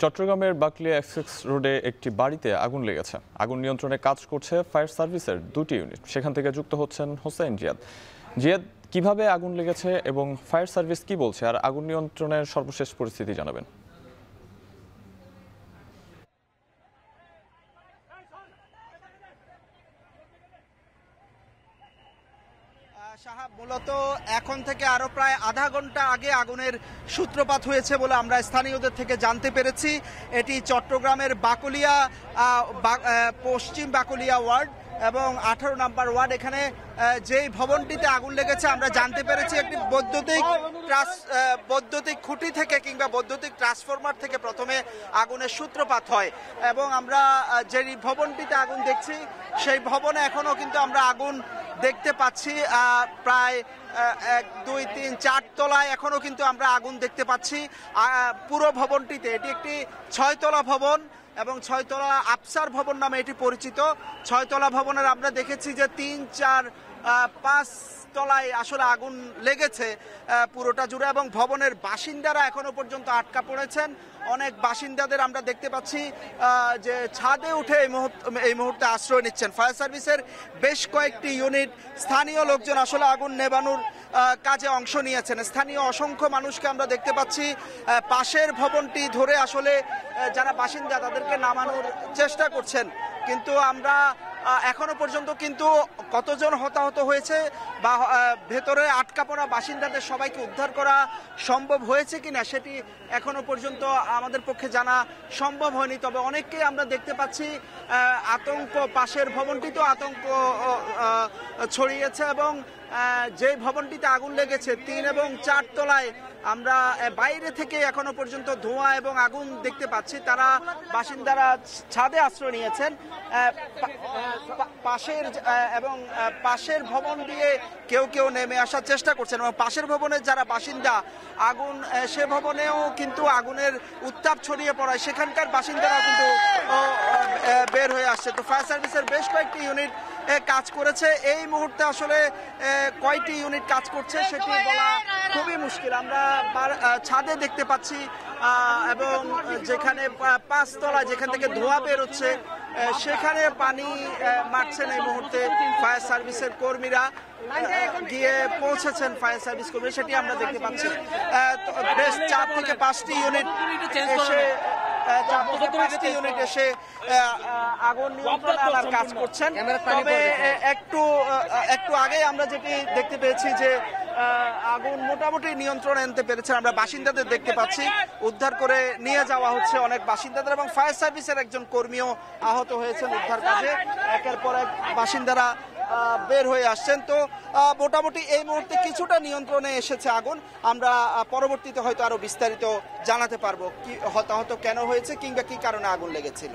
চট্টগ্রামের বাকলিয়া এক্সপ্রেস রোডে একটি বাড়িতে আগুন লেগেছে। আগুন নিয়ন্ত্রণে কাজ করছে ফায়ার সার্ভিসের 2টি ইউনিট। সেখান থেকে যুক্ত হচ্ছেন হোসেন জিয়াদ। জিয়াদ, কিভাবে আগুন লেগেছে এবং ফায়ার সার্ভিস কি বলছে, আর আগুন নিয়ন্ত্রণের সর্বশেষ পরিস্থিতি জানাবেন। সাহাব, মূলত এখন থেকে আরো প্রায় আধা ঘন্টা আগে আগুনের সূত্রপাত হয়েছে বলে আমরা স্থানীয়দের থেকে জানতে পেরেছি। এটি চট্টগ্রামের বাকলিয়া পশ্চিম বাকলিয়া ওয়ার্ড এবং 18 নম্বর ওয়ার্ড। এখানে যেই ভবনটিতে আগুন লেগেছে আমরা জানতে পেরেছি একটি বৈদ্যুতিক খুঁটি থেকে কিংবা বৈদ্যুতিক ট্রান্সফরমার থেকে প্রথমে আগুনের সূত্রপাত হয় এবং আমরা যে ভবনটিতে আগুন দেখছি সেই ভবনে এখনো কিন্তু আমরা আগুন দেখতে পাচ্ছি। প্রায় 1, 2, 3, 4 তলায় এখনো কিন্তু আমরা আগুন দেখতে পাচ্ছি পুরো ভবনটিতে। এটি একটি 6 তলা ভবন এবং 6 তলা আফসার ভবন নামে এটি পরিচিত। 6 তলা ভবনের আমরা দেখেছি যে 3, 4, 5 তলায় আসলে আগুন লেগেছে পুরোটা জুড়ে এবং ভবনের বাসিন্দারা এখনো পর্যন্ত আটকা পড়েছেন। অনেক বাসিন্দাদের আমরা দেখতে পাচ্ছি যে ছাদে উঠে এই মুহূর্তে আশ্রয় নিচ্ছেন। ফায়ার সার্ভিসের বেশ কয়েকটি ইউনিট, স্থানীয় লোকজন আসলে আগুন নেভানোর কাজে অংশ নিয়েছেন। স্থানীয় অসংখ্য মানুষকে আমরা দেখতে পাচ্ছি পাশের ভবনটি ধরে আসলে যারা বাসিন্দা তাদেরকে নামানোর চেষ্টা করছেন, কিন্তু আমরা এখনো পর্যন্ত কিন্তু কতজন হতাহত হয়েছে বা ভেতরে আটকা পড়া বাসিন্দাদের সবাইকে উদ্ধার করা সম্ভব হয়েছে কিনা সেটি এখনো পর্যন্ত আমাদের পক্ষে জানা সম্ভব হয়নি। তবে অনেককে আমরা দেখতে পাচ্ছি আতঙ্ক, পাশের ভবনটিতেও আতঙ্ক ছড়িয়েছে এবং যে ভবনটিতে আগুন লেগেছে 3 এবং 4 তলায় আমরা বাইরে থেকে এখনো পর্যন্ত ধোঁয়া এবং আগুন দেখতে পাচ্ছি। তারা বাসিন্দারা ছাদে আশ্রয় নিয়েছেন। পাশের ভবন দিয়ে কেউ কেউ নেমে আসার চেষ্টা করছেন এবং পাশের ভবনের যারা বাসিন্দা আগুন সে ভবনেও কিন্তু আগুনের উত্তাপ ছড়িয়ে পড়ায় সেখানকার বাসিন্দারাও কিন্তু বের হয়ে আসছে। তো ফায়ার সার্ভিসের বেশ কয়েকটি ইউনিট কাজ করেছে। এই মুহূর্তে আসলে কয়টি ইউনিট কাজ করছে সেটি বলা খুবই মুশকিল। আমরা ছাদে দেখতে পাচ্ছি এবং যেখানে 5 তলা যেখান থেকে ধোঁয়া বেরোচ্ছে সেখানে পানি মারছেন এই মুহূর্তে ফায়ার সার্ভিসের কর্মীরা, গিয়ে পৌঁছেছেন ফায়ার সার্ভিস কর্মী, সেটি আমরা দেখতে পাচ্ছি। বেশ 4 থেকে 5টি ইউনিট এসে আগুন নিয়ন্ত্রণে আনার কাজ করছেন। তবে একটু আগে আমরা যেটি দেখতে পেয়েছি যে আগুন মোটামুটি নিয়ন্ত্রণে আনতে পেরেছেন। আমরা বাসিন্দাদের দেখতে পাচ্ছি, উদ্ধার করে নিয়ে যাওয়া হচ্ছে অনেক বাসিন্দাদের এবং ফায়ার সার্ভিসের একজন কর্মীও আহত হয়েছেন উদ্ধার কাজে। একের পর এক বাসিন্দারা বের হয়ে আসছেন। তো মোটামুটি এই মুহূর্তে কিছুটা নিয়ন্ত্রণে এসেছে আগুন। আমরা পরবর্তীতে হয়তো আরো বিস্তারিত জানাতে পারবো কি হতাহত কেন হয়েছে কিংবা কি কারণে আগুন লেগেছিল।